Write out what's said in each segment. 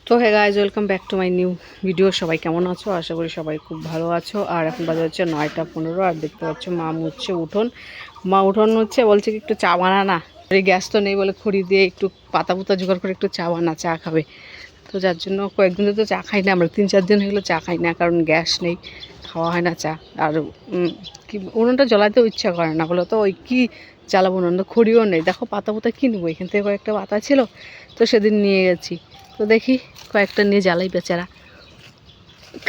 তো hey guys, welcome back to my new video. সবাই কেমন আছো? আশা করি সবাই খুব ভালো আছো। আর এখন বাজে হচ্ছে 9টা 15। আর দেখতে পাচ্ছ মা মুছছে উঠোন। মা উঠোন হচ্ছে, বলছে কি একটু চা বানা না। এই গ্যাস তো নেই বলে খড়ি দিয়ে একটু পাতা পুতা জোগাড় করে একটু চা বানা, চা খাবে। তো যার জন্য কয়েকদিন তো চা খাই না আমরা, 3-4 দিন হয়ে গেলো চা খাই না, কারণ গ্যাস নেই, খাওয়া হয় না চা। আর কি উনুনটা জ্বলাতেও ইচ্ছা করে না, বলো তো ওই কী জ্বালাবো, উনুন খড়িও নেই। দেখো পাতা পুতা কী নেবো, এখান থেকে কয়েকটা পাতা ছিল তো সেদিন নিয়ে গেছি। তো দেখি কয়েকটা নিয়ে জ্বালাই, বেচারা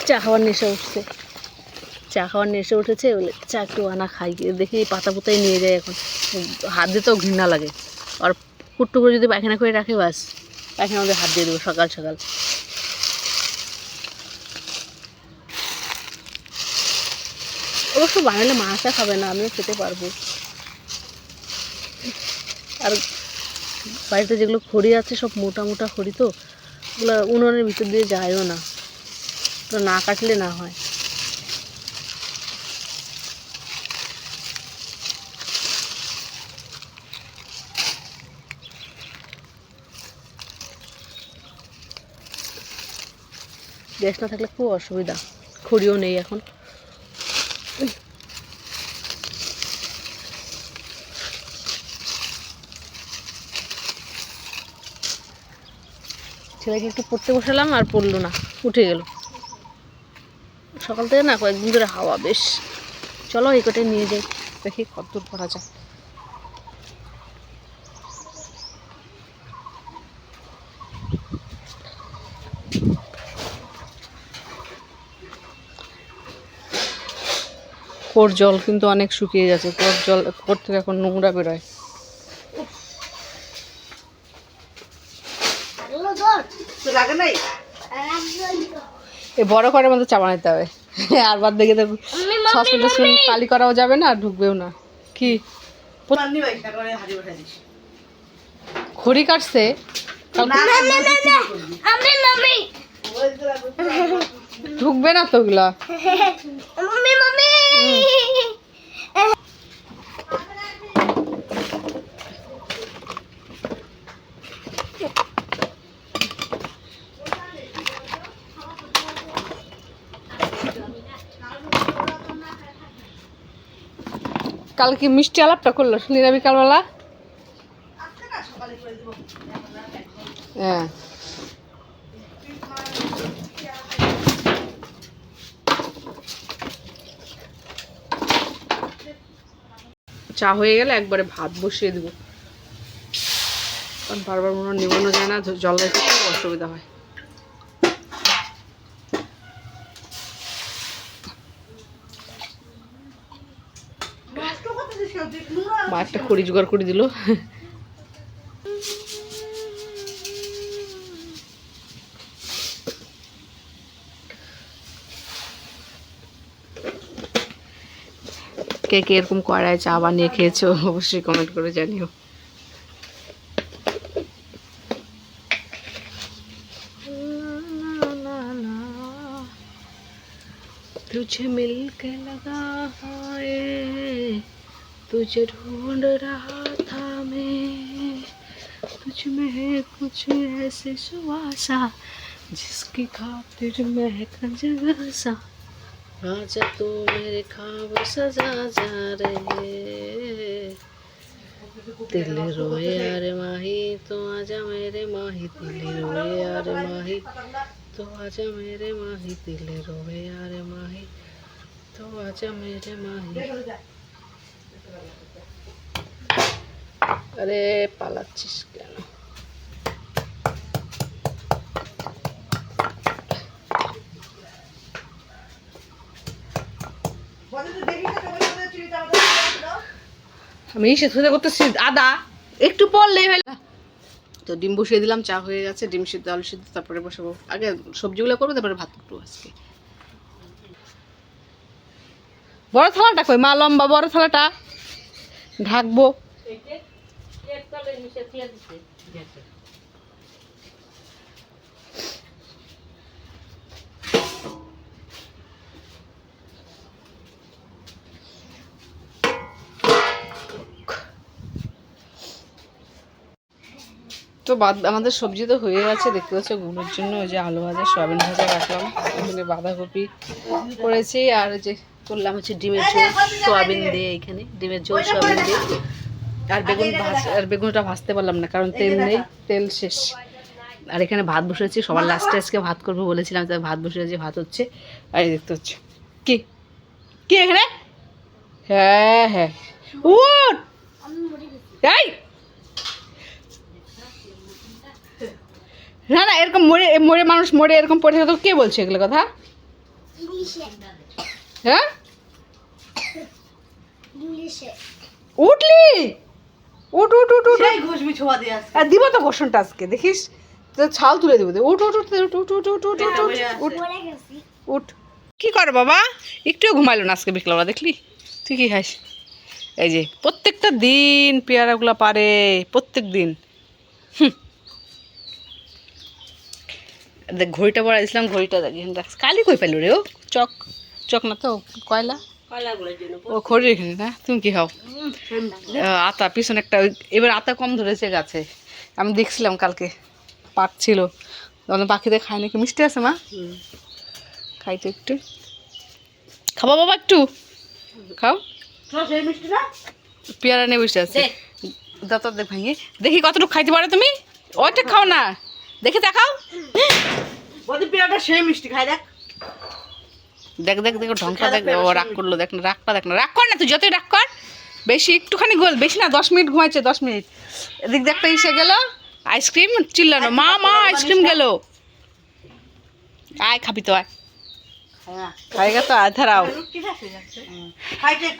চা খাওয়ার নেশে উঠছে, চা খাওয়ার নেশে উঠেছে বলে চা একটু আনা খাই। দেখি এই পাতা পুতাই নিয়ে যায় এখন, হাত দিতেও ঘৃণা লাগে। আর কুট্টু করে যদি পায়খানা করে রাখে, বাস পায়খানা মধ্যে হাত দিয়ে দেবো সকাল সকাল। অবশ্য বানালে মাছটা খাবে না, আমিও খেতে পারবো। আর বাড়িতে যেগুলো খড়ি আছে সব মোটা মোটা খড়ি, তো ওগুলো উনুনের ভিতর দিয়ে যায়ও না, ওগুলো না কাটলে না হয়। গ্যাস না থাকলে খুব অসুবিধা, খড়িও নেই এখন। ছেলেকে একটু পড়তে বসালাম, আর পড়লো না, উঠে গেল। সকাল থেকে না কয়েকদিন ধরে হাওয়া বেশ। চলো এই কটাই নিয়ে যাই, দেখি কত দূর পড়া যায়। কোর জল কিন্তু অনেক শুকিয়ে গেছে, কোর জল, কোর থেকে এখন নোংরা বেরোয়। এই বড় ঘরের মধ্যে চা বানাইতে হবে। আর বাদ দেখে দেবো সসপেন খালি করাও যাবে না, আর ঢুকবেও না। কি খড়ি কাটছে, ঢুকবে না তো ওগুলা। কাল কি মিষ্টি আলাপটা করলো শুনিরা বিকালবেলা? হ্যাঁ, চা হয়ে গেলে একবারে ভাত বসিয়ে দেবো, কারণ বারবার মনে হয় নিবানো যায় না, জল রেখে খুব অসুবিধা হয়। মা একটা খড়ি জোগাড় করে দিল। কে কে এরকম কড়ায় চা বানিয়ে খেয়েছো অবশ্যই কমেন্ট করে জানিও। तुझे मिल के लगा है, तुझे ढूंढ रहा था मैं, तुझ में है कुछ ऐसे सुवासा, जिसकी खातिर महक जगह सा, आजा तू मेरे ख्वाब सजा जा रहे, दिल रोए यार माही तो आजा मेरे माही, दिल रोए यार माही तो आजा मेरे माही, दिल रोए यार माही तो आजा मेरे माही। अरे पालाচ্ছিস কেন? আমি সেদ্ধ করতেছি, আদা একটু পড়লেই হলো। তো ডিম বসিয়ে দিলাম, চা হয়ে গেছে, ডিম সিদ্ধ আলু সিদ্ধ তারপরে বসাবো। আগে সবজিগুলো করবো, তারপরে ভাত একটু আজকে। বড় থালাটা কই মা? লম্বা বড় থালাটা ঢাকবো। তো আমাদের সবজি তো হয়ে গেছে, দেখতে পাচ্ছ। গুলোর জন্য ওই যে আলু ভাজা, সয়াবিন ভাজা রাখলাম, এখানে বাঁধাকপি করেছি, আর যে করলাম হচ্ছে ডিমের ঝোল সয়াবিন দিয়ে, এখানে ডিমের ঝোল সয়াবিন দিয়ে। আর বেগুনটা ভাজতে পারলাম না, কারণ তেল নেই, তেল শেষ। আর এখানে ভাত বসেছি, সবার লাস্টে আজকে ভাত করবো বলেছিলাম, তাই ভাত বসেছি, ভাত হচ্ছে। আর এই দেখতে হচ্ছে কি কি এখানে, হ্যাঁ হ্যাঁ উঠ এই, না না এরকম মরে মরে মানুষ মরে এরকম পড়ে তো কে বলছে এগুলো কথা? হ্যাঁ উঠলি, উঠ উঠ উঠ উঠ, দিব তো গোসনটা আজকে, দেখিস তো ছাল তুলে দেবো। উঠ উঠ উঠ উঠ উঠ উঠ উঠ উঠ উঠ উঠ। কি কর বাবা, একটুও ঘুমাইলো না আজকে বিকেলবেলা, দেখলি? তুই কি খাস? এই যে প্রত্যেকটা দিন পেয়ারাগুলো পারে, প্রত্যেক দিন। দেখ ঘড়িটা পড়া দিয়েছিলাম, ঘড়িটা দেখ কালি কই পেলো রে, ও চক চক না তো কয়লা, ও খড়ি এখানে না। তুমি কি খাও? আতা পিছনে একটা, এবার আতা কম ধরেছে গাছে, আমি দেখছিলাম কালকে পাকছিল, পাখিদের খায় নাকি। মিষ্টি আছে মা, খাইতো একটু, খাবো বাবা একটু খাও। পেয়ারা নিয়ে বসে আছে, দাঁত দেখ ভাঙিয়ে, দেখি কতটুকু খাইতে পারো তুমি। ওইটা খাও না, দেখি দেখাও। পেয়ারাটা সেই মিষ্টি খাই, দেখ দেখ দেখ দেখ ঢংটা দেখ, ও রাগ করলো, দেখ না রাগটা, দেখ না রাগ কর না, তুই যতই রাগ কর। বেশি একটুখানি গোল, বেশি না, 10 মিনিট ঘুমাইছে, 10 মিনিট। এদিক দেখটা এসে গেল, আইসক্রিম চিল্লানো, মা মা আইসক্রিম গেল। আয় খাবি তো, আয় খাই গে তো, আয় ধারাও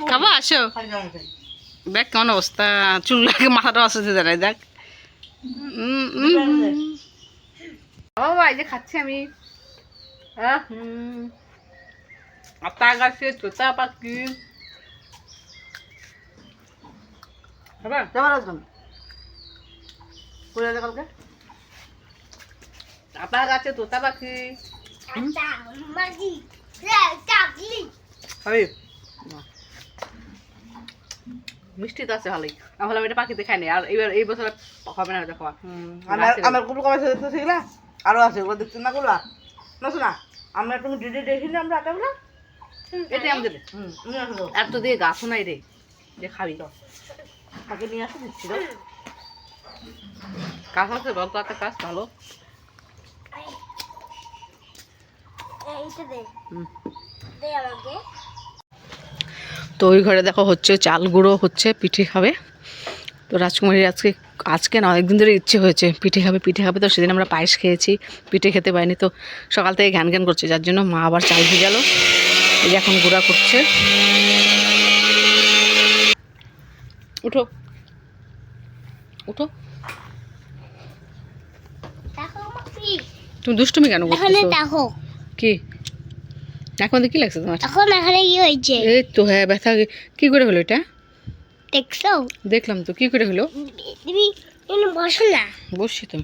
খাবো, আসো। দেখ কেমন অবস্থা, চুল লাগে, মাথাটা অসুস্থ দাঁড়ায়, দেখ। বাবা এই যে খাচ্ছি আমি, আতা গাছে তোতা পাখি, আতা গাছে তোতা পাখি মিষ্টি তো আছে ভালোই। আমি ভাবলাম এটা পাখিতে খাই নি, আর এবার এই বছর হবে না খাওয়া। আমার গুলো কবে দেখতেছি না, আরো আছে ওগুলো দেখতে না, গুলা না শোনা, আমরা তুমি ডিডি দেখি না, আমরা আটাগুলো এটাই আমাদের। আর তো দিয়ে গাছও নাই রে, যে খাবি তো তাকে নিয়ে আসতে দিচ্ছি তো। গাছ আছে, গল্প একটা গাছ ভালো। তো ওই ঘরে দেখো হচ্ছে চাল গুঁড়ো হচ্ছে, পিঠে খাবে। তো রাজকুমারীর আজকে আজকে না অনেকদিন ধরে ইচ্ছে হয়েছে পিঠে খাবে, পিঠে খাবে। তো সেদিন আমরা পায়েস খেয়েছি, পিঠে খেতে পাইনি, তো সকাল থেকে ঘ্যান ঘ্যান করছে, যার জন্য মা আবার চাল ভিজালো, এই যে এখন গুঁড়া করছে। উঠো উঠো, তুমি দুষ্টুমি কেন করছো? কি এখন কি লাগছে তোমার? এখন এখানে কি হয়েছে? এই তো হ্যাঁ, ব্যথা কি করে হলো এটা? দেখছো? দেখলাম তো, কি করে হলো? তুমি বসো না। বসছি তো।